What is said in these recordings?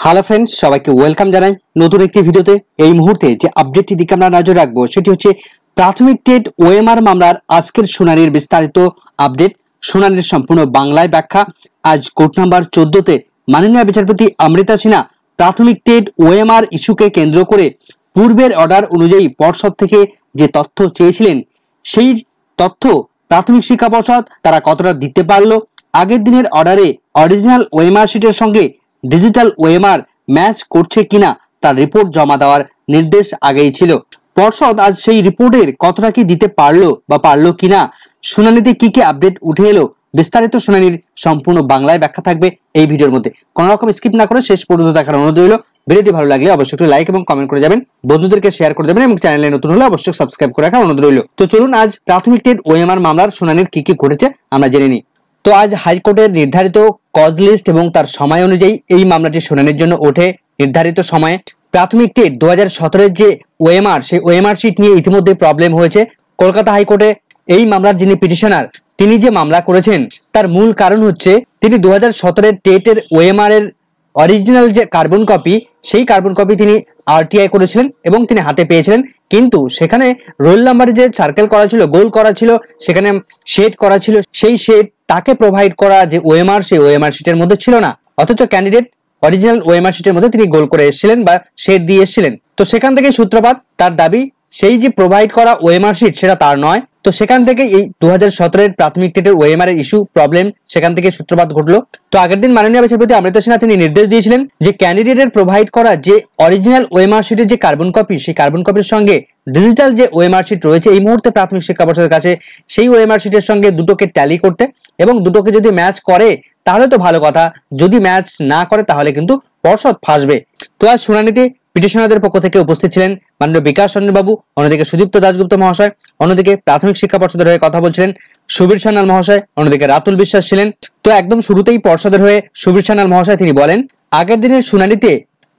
Hello friends, সবাইকে welcome জানাই নতুন একটি ভিডিওতে। এই মুহূর্তে যে আপডেটটি দিকে আমরা নজর রাখবো সেটি হচ্ছে প্রাথমিক টেট ওএমআর মামলার আজকের শুনানির বিস্তারিত আপডেট। শুনানির সম্পূর্ণ বাংলায় ব্যাখ্যা। আজ কোর্ট নাম্বার 14তে মাননীয় বিচারপতি অমৃতা সিনহা প্রাথমিক টেট ওএমআর ইস্যুকে কেন্দ্র করে পূর্বের অর্ডার অনুযায়ী পর্ষদ থেকে যে তথ্য চেয়েছিলেন সেই তথ্য প্রাথমিক শিক্ষা পর্ষদ তারা কতটা দিতে পারলো, আগের দিনের অর্ডারে অরিজিনাল ওএমআর শিটের সঙ্গে ডিজিটাল ওএমআর ম্যাচ করছে কিনা তার রিপোর্ট জমা দেওয়ার নির্দেশ আগেই ছিল। পর্ষদ আজ সেই রিপোর্টের কতটা কি দিতে পারলো বা পারলো কিনা, শুনানিতে কি কি আপডেট উঠে এলো, বিস্তারিত শুনানির সম্পূর্ণ বাংলায় ব্যাখ্যা থাকবে এই ভিডিওর মধ্যে। কোনো রকম স্কিপ না করে শেষ পর্যন্ত দেখার অনুরোধ রইল। ভিডিওটি ভালো লাগলে অবশ্যই একটু লাইক এবং কমেন্ট করে যাবেন, বন্ধুদেরকে শেয়ার করে দেবেন এবং চ্যানেলে নতুন হলে অবশ্যই সাবস্ক্রাইব করে রাখার অনুরোধ রইল। তো চলুন আজ প্রাথমিক টেট ওএমআর মামলার শুনানির কি কি ঘটেছে আমরা জেনে নিই। তো আজ হাইকোর্টের নির্ধারিত কজ লিস্ট এবং তার সময় অনুযায়ী এই মামলাটি শুনানির জন্য ওঠে। নির্ধারিত সময়ে প্রাথমিক টেট 2017-এর যে ওএমআর, সেই ওএমআর শিট নিয়ে ইতিমধ্যে প্রবলেম হয়েছে কলকাতা হাইকোর্টে। এই মামলার যিনি পিটিশনার তিনি যে মামলা করেছেন তার মূল কারণ হচ্ছে তিনি 2017-এর টেটের ওএমআর এর অরিজিনাল যে কার্বন কপি, সেই কার্বন কপি তিনি আরটিআই করেছিলেন এবং তিনি হাতে পেয়েছিলেন, কিন্তু সেখানে রোল নাম্বারে যে সার্কেল করা ছিল, গোল করা ছিল, সেখানে শেড করা ছিল, সেই শেড তাকে প্রোভাইড করা যে ওএমআর, সেই ওএমআর শিটের মধ্যে ছিল না। অথচ ক্যান্ডিডেট অরিজিনাল ওএমআর শিটের মধ্যে তিনি গোল করে এসেছিলেন বা শেড দিয়ে এসেছিলেন। তো সেখান থেকে সূত্রপাত, তার দাবি সেই যে প্রোভাইড করা ওএমআর শিট সেটা তার নয়। তো সেখান থেকে এই 2017-এর প্রাথমিক টেটের ওএমআর এর ইস্যু প্রবলেম সেখান থেকে সূত্রপাত ঘটলো। তো আগের দিন মাননীয় বিচারপতি অমৃতা সিনহা তিনি নির্দেশ দিয়েছিলেন যে ক্যান্ডিডেটের প্রোভাইড করা যে অরিজিনাল ওএমআর শিটের যে কার্বন কপি, সেই কার্বন কপির সঙ্গে ডিজিটাল যে ওএমআর শিট রয়েছে এই মুহূর্তে প্রাথমিক শিক্ষা পর্ষদের কাছে, সেই ওএমআর শিটের সঙ্গে দুটোকে ট্যালি করতে, এবং দুটোকে যদি ম্যাচ করে তাহলে তো ভালো কথা, যদি ম্যাচ না করে তাহলে কিন্তু পর্ষদ ফাঁসবে। তো আজ শুনানিতে পিটিশনারদের পক্ষ থেকে উপস্থিত ছিলেন মাননীয় বিকাশ রঞ্জন বাবু, অন্যদিকে সুদীপ্ত দাশগুপ্ত মহাশয়, অন্যদিকে প্রাথমিক শিক্ষা পর্ষদের হয়ে কথা বলছিলেন সুবীর সান্যাল মহাশয়, অন্যদিকে রাতুল বিশ্বাস ছিলেন। তো একদম শুরুতেই পর্ষদের হয়ে সুবীর সান্যাল মহাশয় তিনি বলেন, আগের দিনের শুনানিতে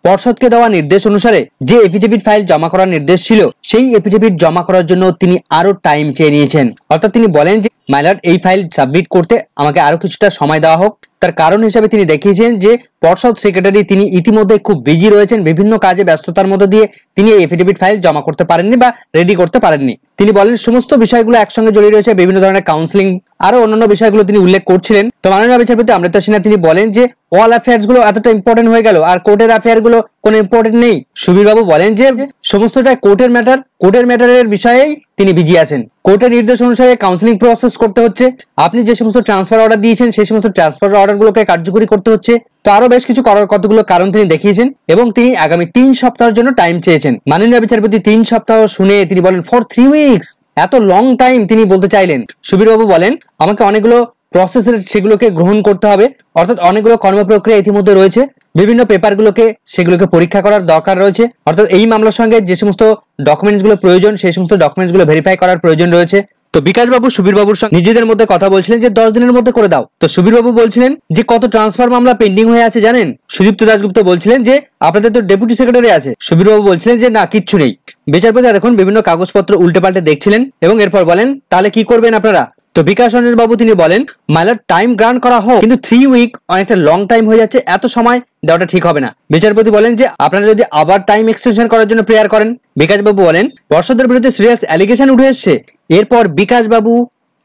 পর্ষদকে দেওয়া নির্দেশ অনুসারে যে এফিডেভিট ফাইল জমা করার নির্দেশ ছিল, সেই এফিডেভিট জমা করার জন্য তিনি আরো টাইম চেয়ে নিয়েছেন। অর্থাৎ তিনি বলেন যে মাইলর্ড, এই ফাইল সাবমিট করতে আমাকে আরো কিছুটা সময় দেওয়া হোক। তার কারণ হিসেবে তিনি দেখিয়েছেন যে পর্ষদ সেক্রেটারি তিনি ইতিমধ্যে খুব বিজি রয়েছেন, বিভিন্ন কাজে ব্যস্ততার মধ্যে দিয়ে তিনি এই এফিডেভিট ফাইল জমা করতে পারেননি বা রেডি করতে পারেননি। তিনি বলেন সমস্ত বিষয়গুলো একসঙ্গে জড়িয়ে রয়েছে, বিভিন্ন ধরনের কাউন্সিলিং আরো অন্যান্য বিষয়গুলো তিনি উল্লেখ করছিলেন। তো মাননীয় বিচারপতি অমৃতা সিনহা তিনি বলেন যে অল অ্যাফেয়ার্স গুলো এতটা ইম্পর্টেন্ট হয়ে গেল আর কোর্টের অ্যাফেয়ার গুলো কোনো ইম্পর্টেন্ট নেই। সুবীর বাবু বলেন যে সমস্তটা কোর্টের ম্যাটার, কোর্টের ম্যাটারের বিষয়েই তিনি বিজি আছেন। কোর্টের নির্দেশ অনুসারে কাউন্সিলিং প্রসেস করতে হচ্ছে, আপনি যে সমস্ত ট্রান্সফার অর্ডার দিয়েছেন সেই সমস্ত ট্রান্সফার অর্ডার গুলোকে কার্যকরী করতে হচ্ছে। তো আরো বেশ কিছু কতগুলো কারণ তিনি দেখিয়েছেন এবং তিনি আগামী 3 সপ্তাহের জন্য টাইম চেয়েছেন। মাননীয় বিচারপতি 3 সপ্তাহ শুনে তিনি বলেন ফর 3 উইকস, এত লং টাইম তিনি বলতে চাইলেন। সুবীর বাবু বলেন আমাকে অনেকগুলো প্রসেসের সেগুলোকে গ্রহণ করতে হবে, অর্থাৎ অনেকগুলো কর্ম প্রক্রিয়া ইতিমধ্যে রয়েছে, বিভিন্ন পেপারগুলোকে সেগুলোকে পরীক্ষা করার দরকার রয়েছে, অর্থাৎ এই মামলার সঙ্গে যে সমস্ত ডকুমেন্টস গুলো প্রয়োজন সেই সমস্ত ডকুমেন্টস গুলো ভেরিফাই করার প্রয়োজন রয়েছে। তো বিকাশ বাবু সুবীর বাবুর সঙ্গে নিজেদের মধ্যে কথা বলছিলেন যে 10 দিনের মধ্যে করে দাও। তো সুবীর বাবু বলছিলেন যে কত ট্রান্সফার মামলা পেন্ডিং হয়ে আছে জানেন। সুদীপ্ত দাশগুপ্ত বলছিলেন যে আপনাদের তো ডেপুটি সেক্রেটারি আছে। সুবীর বাবু বলছিলেন যে না, কিচ্ছু নেই। বিচারপতি দেখুন বিভিন্ন কাগজপত্র উল্টে পাল্টে দেখছিলেন এবং এরপর বলেন তাহলে কি করবেন আপনারা। তো বিকাশ রঞ্জন বাবু তিনি বলেন মাইলর্ড, টাইম গ্রান্ট করা হোক, কিন্তু 3 উইক অনেকটা লং টাইম হয়ে যাচ্ছে, এত সময় দেওয়াটা ঠিক হবে না। বিচারপতি বলেন যে আপনারা যদি আবার টাইম এক্সটেনশন করার জন্য প্রেয়ার করেন। বিকাশ বাবু বলেন পর্ষদের বিরুদ্ধে সিরিয়াস অ্যালিগেশন উঠে এসেছে। এরপর বিকাশ বাবু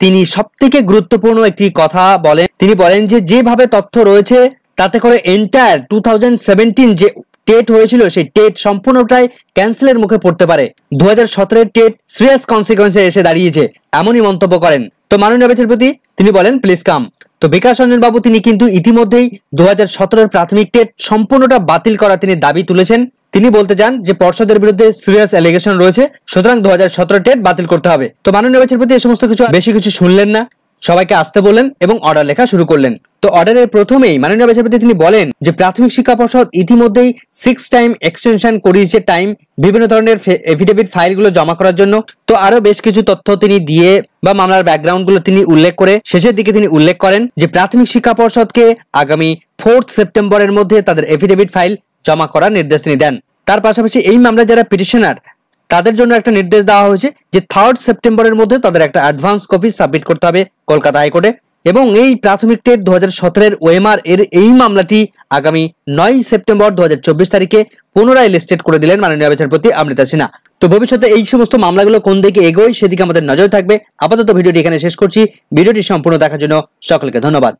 তিনি সবথেকে গুরুত্বপূর্ণ একটি কথা বলেন, তিনি বলেন যে যেভাবে তথ্য রয়েছে তাতে করে এন্টায়ার 2017 যে টেট হয়েছিল সেই টেট সম্পূর্ণটাই ক্যান্সেলের মুখে পড়তে পারে। 2017-এর টেট সিরিয়াস কনসিকুয়েন্সে এসে দাঁড়িয়েছে, এমনই মন্তব্য করেন। তো মাননীয় বিচারপতি তিনি বলেন প্লিজ কাম। তো বিকাশ রঞ্জন বাবু তিনি কিন্তু ইতিমধ্যেই 2017-এর প্রাথমিক টেট সম্পূর্ণটা বাতিল করা তিনি দাবি তুলেছেন। তিনি বলতে চান যে পর্ষদের বিরুদ্ধে সিরিয়াস অ্যালিগেশন রয়েছে, সুতরাং 2017 টেট বাতিল করতে হবে। তো মাননীয় বিচারপতি এই সমস্ত কিছু বেশি কিছু শুনলেন না, সবাইকে আসতে বললেন এবং অর্ডার লেখা শুরু করলেন। তো অর্ডারের প্রথমেই মাননীয় বিচারপতি তিনি বলেন যে প্রাথমিক শিক্ষা পর্ষদ ইতিমধ্যেই 6 টাইম এক্সটেনশন করিয়েছে টাইম বিভিন্ন ধরনের এফিডেভিট ফাইলগুলো জমা করার জন্য। তো আরো বেশ কিছু তথ্য তিনি দিয়ে বা মামলার ব্যাকগ্রাউন্ড গুলো তিনি উল্লেখ করে শেষের দিকে তিনি উল্লেখ করেন যে প্রাথমিক শিক্ষা পর্ষদকে আগামী 4 সেপ্টেম্বরের মধ্যে তাদের এফিডেভিট ফাইল জমা করার নির্দেশ তিনি দেন। তার পাশাপাশি এই মামলায় যারা পিটিশনার তাদের জন্য একটা নির্দেশ দেওয়া হয়েছে যে 3 সেপ্টেম্বরের মধ্যে তাদের একটা অ্যাডভান্স কপি সাবমিট করতে হবে কলকাতা হাইকোর্টে। এবং এই প্রাথমিক টেট 2017 ওএমআর এর এই মামলাটি আগামী 9 সেপ্টেম্বর 2024 তারিখে পুনরায় লিস্টেড করে দিলেন মাননীয় বিচারপতি অমৃতা সিনহা। তো ভবিষ্যতে এই সমস্ত মামলাগুলো কোন দিকে এগোয় সেদিকে আমাদের নজর থাকবে। আপাতত ভিডিওটি এখানে শেষ করছি। ভিডিওটি সম্পূর্ণ দেখার জন্য সকলকে ধন্যবাদ।